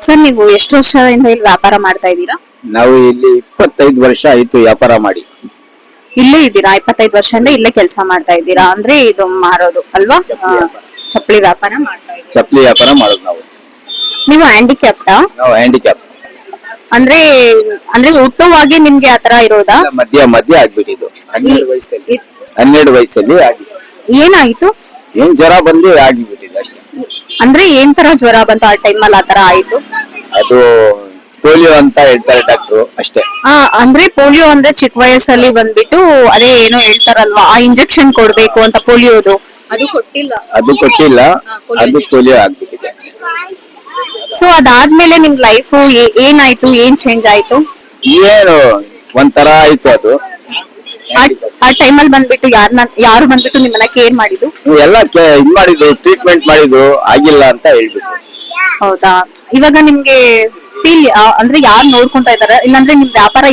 Sir ನೀವು ಎಷ್ಟು ವರ್ಷದಿಂದ ಇಲ್ಲಿ ವ್ಯಾಪಾರ ಮಾಡ್ತಾ ಇದ್ದೀರಾ? ನಾವು ಇಲ್ಲಿ 25 ವರ್ಷ ಆಯ್ತು ವ್ಯಾಪಾರ ಮಾಡಿ. ಇಲ್ಲೇ ಇದ್ದೀರಾ? 25 ವರ್ಷದಿಂದ ಇಲ್ಲೇ ಕೆಲಸ ಮಾಡ್ತಾ ಇದ್ದೀರಾ ಅಂದ್ರೆ ಇದು ಮಾರೋದು ಅಲ್ವಾ? ಚಪ್ಪಲಿ ವ್ಯಾಪಾರ ಮಾಡ್ತಾ ಇದ್ದೀರಾ? ಚಪ್ಪಲಿ ವ್ಯಾಪಾರ ಮಾಡೋದು ನಾವು. ನೀವು ಹ್ಯಾಂಡಿಕ್ಯಾಪ್ಟಾ? ನಾವು ಹ್ಯಾಂಡಿಕ್ಯಾಪ್. ಅಂದ್ರೆ ಅಂದ್ರೆ ಹುಟ್ಟುವಾಗಿ ನಿಮ್ಗೆ ಆತರ ಇರೋದಾ? ಮಧ್ಯ ಆಗ್ಬಿಟ್ಟಿದ್ದು 12 ವಯಸ್ಸಲ್ಲಿ ಆಗಿ. ಏನಾಯ್ತು? ಏನ್ ಜ್ವರ ಬಂದು ಆಗಿಬಿಟ್ಟಿದ್ದು ಅಷ್ಟೇ. ಅಂದ್ರೆ ಏನ್ ತರ ಜ್ವರ ಬಂತು ಆ ಟೈಮಲ್ಲಿ ಆತರ ಆಯ್ತು? ಅದು ಪೋಲಿಯೋ ಅಂತ ಹೇಳ್ತಾರೆ ಡಾಕ್ಟ್ರು ಅಷ್ಟೇ. ಅಂದ್ರೆ ಪೋಲಿಯೋ ಅಂದ್ರೆ ಚಿಕ್ಕ ವಯಸ್ಸಲ್ಲಿ ಬಂದ್ಬಿಟ್ಟು ಅದೇ ಏನೋ ಹೇಳ್ತಾರಲ್ವಾ, ಆ ಇಂಜೆಕ್ಷನ್ ಕೊಡ್ಬೇಕು ಅಂತ ಪೋಲಿಯೋದು, ಅದು ಕೊಟ್ಟಿಲ್ಲ. ಅದು ಪೋಲಿಯೋ ಆಗ್ಬಿಟ್ಟಿದೆ. ಸೊ ಅದಾದ್ಮೇಲೆ ನಿಮ್ ಲೈಫ್ ಏನಾಯ್ತು? ಏನ್ ಚೇಂಜ್ ಆಯ್ತು? ಏನು ಒಂಥರ ಆಯ್ತು ಅದು. ಆ ಟೈಮಲ್ಲಿ ಬಂದ್ಬಿಟ್ಟು ಯಾರು ಬಂದ್ಬಿಟ್ಟು ನಿಮ್ಮನ್ನ ಕೇರ್ ಮಾಡಿದ್ದು? ಎಲ್ಲ ಇದ್ ಮಾಡಿದ್ದು, ಟ್ರೀಟ್ಮೆಂಟ್ ಮಾಡಿದ್ದು, ಆಗಿಲ್ಲ ಅಂತ ಹೇಳ್ಬಿಟ್ಟು. ಹೌದಾ? ಇವಾಗ ನಿಮ್ಗೆ ಫೀಲ್ ಅಂದ್ರೆ ಯಾರು ನೋಡ್ಕೊಂತಾ ಇದಾರೆ? ಇಲ್ಲಾಂದ್ರೆ ನಿಮ್ ವ್ಯಾಪಾರ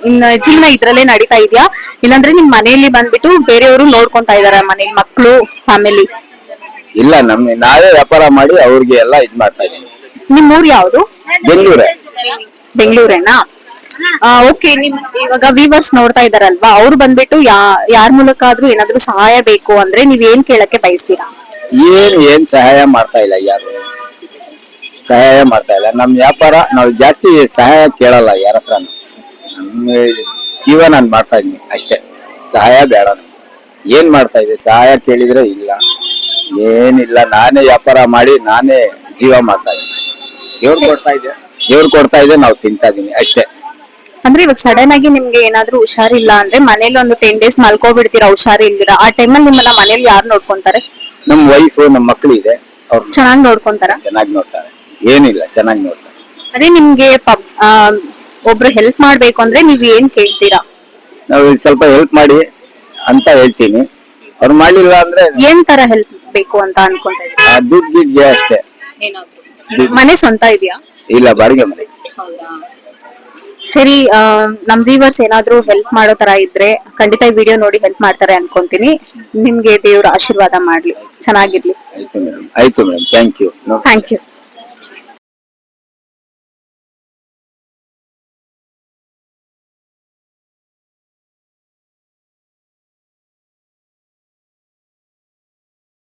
ಇನ್ನ ಜೀವನ ಇದ್ರಲ್ಲೇ ನಡೀತಾ ಇದೆಯಾ? ಇಲ್ಲಾಂದ್ರೆ ನಿಮ್ ಮನೆಯಲ್ಲಿ ಬಂದ್ಬಿಟ್ಟು ಬೇರೆಯವರು ನೋಡ್ಕೊಂತಾ ಇದಾರೆ, ಮನೇಲಿ ಮಕ್ಕಳು ಫ್ಯಾಮಿಲಿ? ಇಲ್ಲ, ನಾವೇ ವ್ಯಾಪಾರ ಮಾಡಿ ಅವ್ರಿಗೆ ಎಲ್ಲ ಇದ್ ಮಾಡ್ತಾ ಇದೀನಿ. ನಿಮ್ ಊರ್ ಯಾವ್ದು? ಬೆಂಗಳೂರೇನಾ? ಓಕೆ. ನಿಮ್ ಇವಾಗ ವೀವರ್ಸ್ ನೋಡ್ತಾ ಇದಾರಲ್ವಾ, ಅವ್ರು ಬಂದ್ಬಿಟ್ಟು ಯಾರ ಮೂಲಕ ಆದ್ರೂ ಏನಾದ್ರು ಸಹಾಯ ಬೇಕು ಅಂದ್ರೆ ನೀವ್ ಏನ್ ಕೇಳಕ್ಕೆ ಬಯಸ್ತೀರಾ? ಏನ್ ಸಹಾಯ ಮಾಡ್ತಾ ಇಲ್ಲ, ಯಾರು ಸಹಾಯ ಮಾಡ್ತಾ ಇಲ್ಲ. ನಮ್ ವ್ಯಾಪಾರ ನಾವು ಜಾಸ್ತಿ ಸಹಾಯ ಕೇಳಲ್ಲ ಯಾರ ಹತ್ರ. ನಮ್ಮ ಜೀವ ನಾನ್ ಮಾಡ್ತಾ ಇದೀನಿ ಅಷ್ಟೇ, ಸಹಾಯ ಬೇಡ. ಏನ್ ಮಾಡ್ತಾ ಇದೆ ಸಹಾಯ ಕೇಳಿದ್ರೆ ಇಲ್ಲ, ಏನಿಲ್ಲ. ನಾನೇ ವ್ಯಾಪಾರ ಮಾಡಿ ನಾನೇ ಜೀವ ಮಾಡ್ತಾ ಇದ್ದೀನಿ. ದೇವ್ರು ಕೊಡ್ತಾ ಇದೆ, ನಾವು ತಿಂತಾ ಇದೀನಿ ಅಷ್ಟೇ. ಅಂದ್ರೆ ಇವಾಗ ಸಡನ್ ಆಗಿ ನಿಮ್ಗೆ ಏನಾದ್ರೂ ಹುಷಾರಿಲ್ಲ ಅಂದ್ರೆ ಮನೇಲಿ ಒಂದು 10 days ಮಲ್ಕೋಬಿಡ್ತೀರಾ, ಹುಷಾರಿಲ್ದಿರಾ. ಆ ಟೈಮಲ್ಲಿ ನಿಮ್ಮನ್ನ ಮನೇಲಿ ಯಾರು ನೋಡ್ಕೊಂತಾರೆ? ನಮ್ ವೈಫ್, ನಮ್ ಮಕ್ಕಳಿದೆ, ಅವ್ರು ಚೆನ್ನಾಗಿ ನೋಡ್ಕೊಂತಾರ? ಚೆನ್ನಾಗಿ ನೋಡ್ತಾರೆ, ಏನಿಲ್ಲ ಚೆನ್ನಾಗಿ ನೋಡ್ತಾರೆ. ಅದೇ ನಿಮ್ಗೆ ಒಬ್ರು ಹೆಲ್ಪ್ ಮಾಡ್ಬೇಕು ಅಂದ್ರೆ ನೀವ್ ಏನ್ ಕೇಳ್ತೀರಾ? ನಾವು ಸ್ವಲ್ಪ ಹೆಲ್ಪ್ ಮಾಡಿ ಅಂತ ಹೇಳ್ತೀನಿ. ಅವ್ರು ಮಾಡ್ಲಿಲ್ಲ ಅಂದ್ರೆ ಏನ್ ತರ ಹೆಲ್ಪ್ ಬೇಕು ಅಂತ ಅನ್ಕೊಂತ ಇದ್ದೀರಾ? ದುಡ್ಡಿಗೆ ಅಷ್ಟೇ. ಮನೆ ಸ್ವಂತ ಇದೆಯಾ? ಇಲ್ಲ, ಬಾಡಿಗೆ ಮನೆ. ಸರಿ. ನಮ್ ವ್ಯೂವರ್ಸ್ ಏನಾದ್ರೂ ಹೆಲ್ಪ್ ಮಾಡೋ ತರ ಇದ್ರೆ ಖಂಡಿತ ಈ ವಿಡಿಯೋ ನೋಡಿ ಹೆಲ್ಪ್ ಮಾಡ್ತಾರೆ ಅನ್ಕೊಂತೀನಿ. ನಿಮ್ಗೆ ದೇವ್ರ ಆಶೀರ್ವಾದ ಮಾಡ್ಲಿ, ಚೆನ್ನಾಗಿರ್ಲಿ. ಆಯ್ತು ಮೇಡಮ್, ಥ್ಯಾಂಕ್ ಯು.